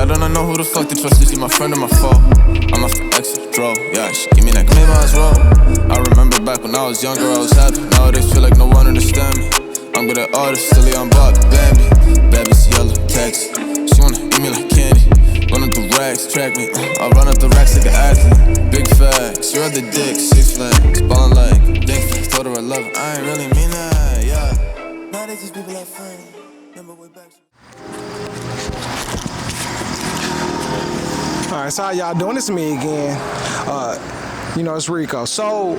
I don't know who the fuck to trust. Is he my friend or my foe? I'm a ex-dro, yeah, she give me that claim I was wrong. I remember back when I was younger, I was happy. Nowadays feel like no one understand me. I'm good at artists, silly on Bob, Bambi. Baby's yellow, text. She wanna eat me like candy. Run up the racks, track me. I run up the racks like an athlete. Big facts, you're the dick, 6 flags. Ballin' like dick, told her I love her. I ain't really mean that, yeah. Nowadays these people are funny. Remember way back. All right, so how y'all doing? It's me again. It's Rico. So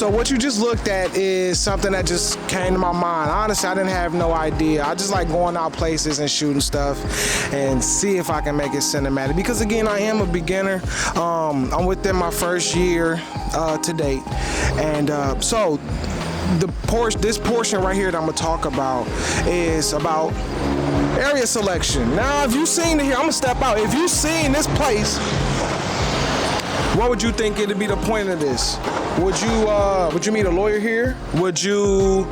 what you just looked at is something that just came to my mind. Honestly, I didn't have no idea. I just like going out places and shooting stuff and see if I can make it cinematic. Because again, I am a beginner. I'm within my first year to date, and so this portion right here that I'm gonna talk about is about area selection. Now, if you've seen it here, I'm gonna step out. If you've seen this place, what would you think it'd be the point of this? Would you meet a lawyer here? Would you?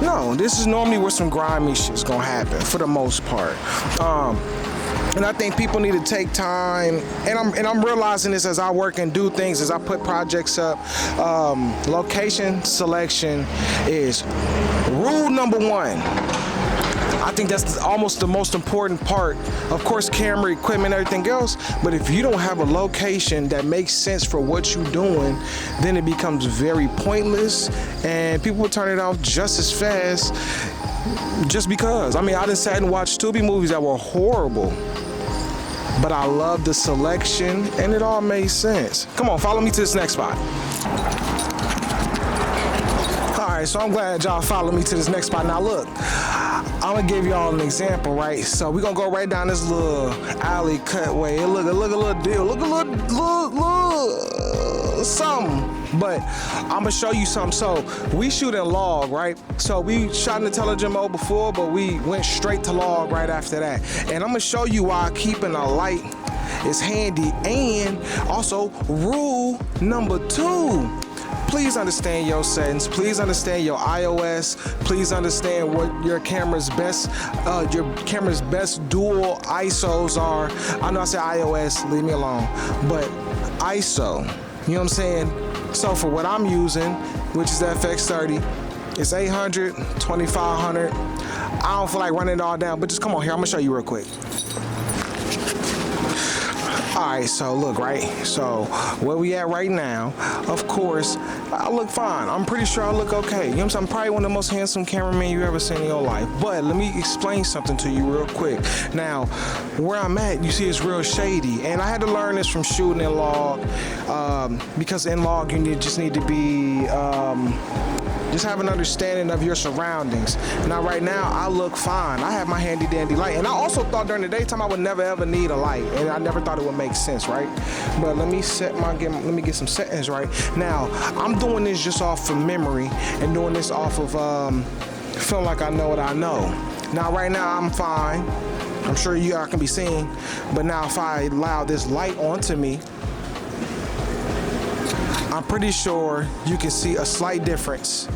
No, this is normally where some grimy shit's gonna happen for the most part. And I think people need to take time, and I'm realizing this as I work and do things, as I put projects up. Location selection is rule number one. I think that's almost the most important part. Of course, camera, equipment, everything else, but if you don't have a location that makes sense for what you're doing, then it becomes very pointless, and people will turn it off just as fast just because. I mean, I just sat and watched Tubi movies that were horrible, but I love the selection, and it all made sense. Come on, follow me to this next spot. All right, so I'm glad y'all followed me to this next spot. Now look, I'm gonna give y'all an example, right? So we're gonna go right down this little alley cutway. Look a little deal. Look a little something. But I'm gonna show you something. So we shoot in log, right? So we shot in intelligent mode before, but we went straight to log right after that. And I'm gonna show you why keeping a light is handy. And also rule number 2. Please understand your settings. Please understand your iOS. Please understand what your camera's best dual ISOs are. I know I said iOS, leave me alone, but ISO, you know what I'm saying? So for what I'm using, which is the FX30, it's 800, 2500. I don't feel like running it all down, but just come on here. I'm gonna show you real quick. All right, so look, right? So where we at right now, of course, I look fine. I'm pretty sure I look okay. You know what I'm saying? I'm probably one of the most handsome cameramen you ever seen in your life. But let me explain something to you real quick. Now, where I'm at, you see it's real shady. And I had to learn this from shooting in log, because in log, you just need to be, just have an understanding of your surroundings. Now, right now, I look fine. I have my handy dandy light. And I also thought during the daytime I would never ever need a light. And I never thought it would make sense, right? But let me get some settings right. Now, I'm doing this just off of memory and doing this off of feeling like I know what I know. Now, right now, I'm fine. I'm sure you all can be seen. But now, if I allow this light onto me, I'm pretty sure you can see a slight difference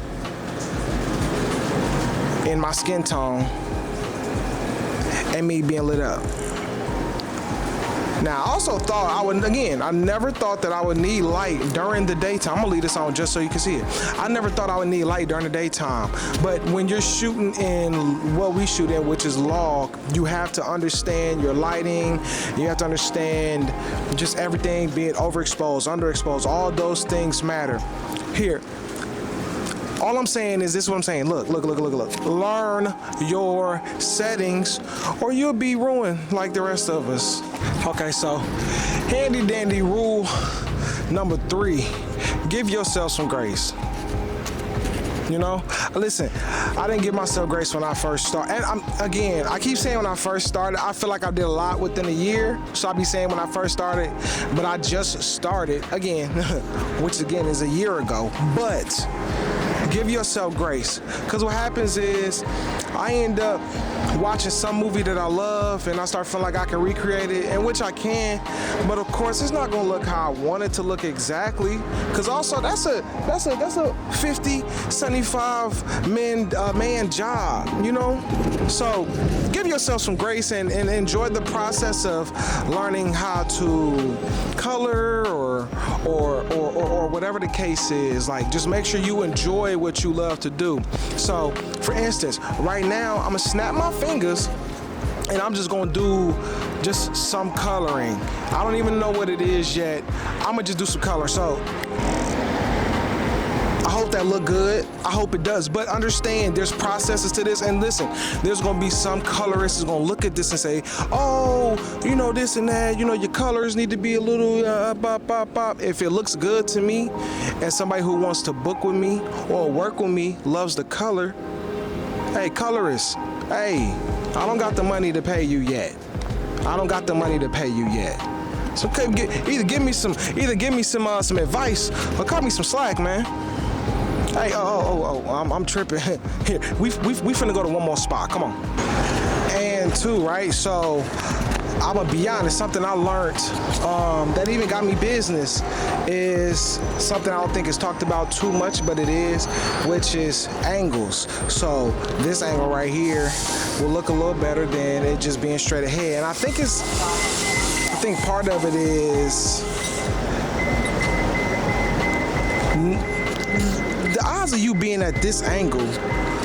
in my skin tone and me being lit up. Now, I also thought I never thought that I would need light during the daytime. I'm gonna leave this on just so you can see it. I never thought I would need light during the daytime. But when you're shooting in what we shoot in, which is log, you have to understand your lighting. You have to understand just everything, being overexposed, underexposed, all those things matter. Here, all I'm saying is this is what I'm saying. Look. Learn your settings or you'll be ruined like the rest of us. Okay, so handy dandy rule number 3, give yourself some grace. You know, listen, I didn't give myself grace when I first started. And I keep saying when I first started, I feel like I did a lot within a year. So I'll be saying when I first started, but I just started again, which again is a year ago. But give yourself grace, because what happens is I end up watching some movie that I love and I start feeling like I can recreate it, and which I can, but of course it's not gonna look how I want it to look exactly, because also that's a 50, 75 man job, you know? So give yourself some grace and enjoy the process of learning how to color or whatever the case is. Like, just make sure you enjoy what you love to do. So for instance, right now I'm gonna snap my fingers and I'm just gonna do just some coloring. I don't even know what it is yet. I'm gonna just do some color. So I hope that look good. I hope it does. But understand, there's processes to this. And listen, there's gonna be some colorists is gonna look at this and say, oh, you know, this and that, you know, your colors need to be a little bop. If it looks good to me, and somebody who wants to book with me or work with me loves the color, hey, colorists, hey, I don't got the money to pay you yet. I don't got the money to pay you yet. So either give me some advice or cut me some slack, man. Hey, I'm tripping. Here, we finna go to one more spot. Come on. And two, right? So I'm gonna be honest. Something I learned that even got me business is something I don't think is talked about too much, but it is, which is angles. So this angle right here will look a little better than it just being straight ahead. And I think part of it is the odds of you being at this angle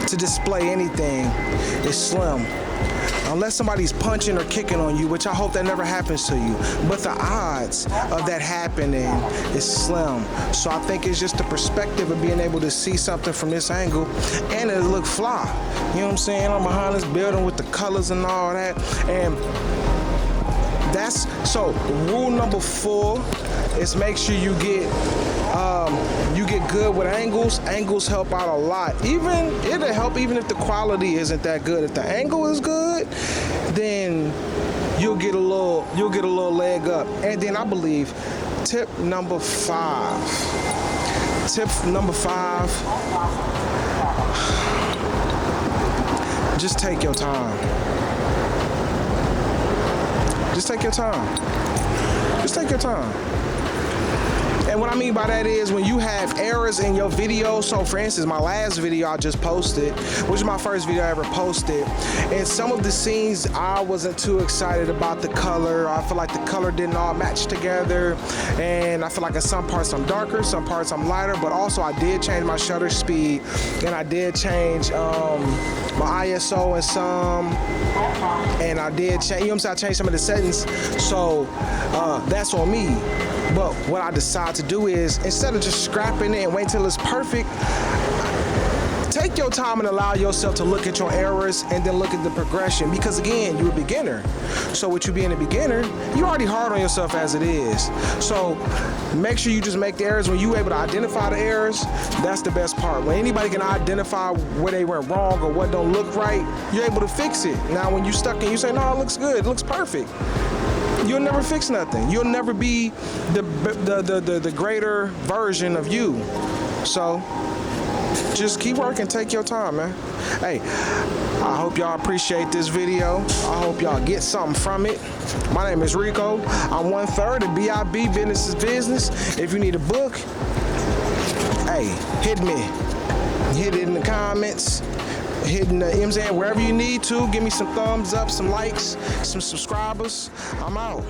to display anything is slim. Unless somebody's punching or kicking on you, which I hope that never happens to you. But the odds of that happening is slim. So I think it's just the perspective of being able to see something from this angle and it look fly. You know what I'm saying? I'm behind this building with the colors and all that. And that's, so rule number 4 is make sure you get good with angles. Angles help out a lot. It'll help even if the quality isn't that good. If the angle is good, then you'll get a little leg up. And then I believe tip number 5. Just take your time. Just take your time. Just take your time. And what I mean by that is when you have errors in your video. So for instance, my last video I just posted, which is my first video I ever posted, and some of the scenes I wasn't too excited about the color. I feel like the color didn't all match together, and I feel like in some parts I'm darker, some parts I'm lighter, but also I did change my shutter speed, and I did change my ISO and some, and I did change, you know what I'm saying, I changed some of the settings. So that's on me. But what I decide to do is, instead of just scrapping it and wait till it's perfect, take your time and allow yourself to look at your errors and then look at the progression. Because again, you're a beginner. So with you being a beginner, you're already hard on yourself as it is. So make sure you just make the errors. When you're able to identify the errors, that's the best part. When anybody can identify where they went wrong or what don't look right, you're able to fix it. Now when you're stuck and you say, no, it looks good, it looks perfect, you'll never fix nothing. You'll never be the greater version of you. So just keep working, take your time, man. Hey, I hope y'all appreciate this video. I hope y'all get something from it. My name is Rico. I'm 1/3 of BIB Business is Business. If you need a book, hey, hit me. Hit it in the comments. Hitting the MZ wherever you need to. Give me some thumbs up, some likes, some subscribers. I'm out.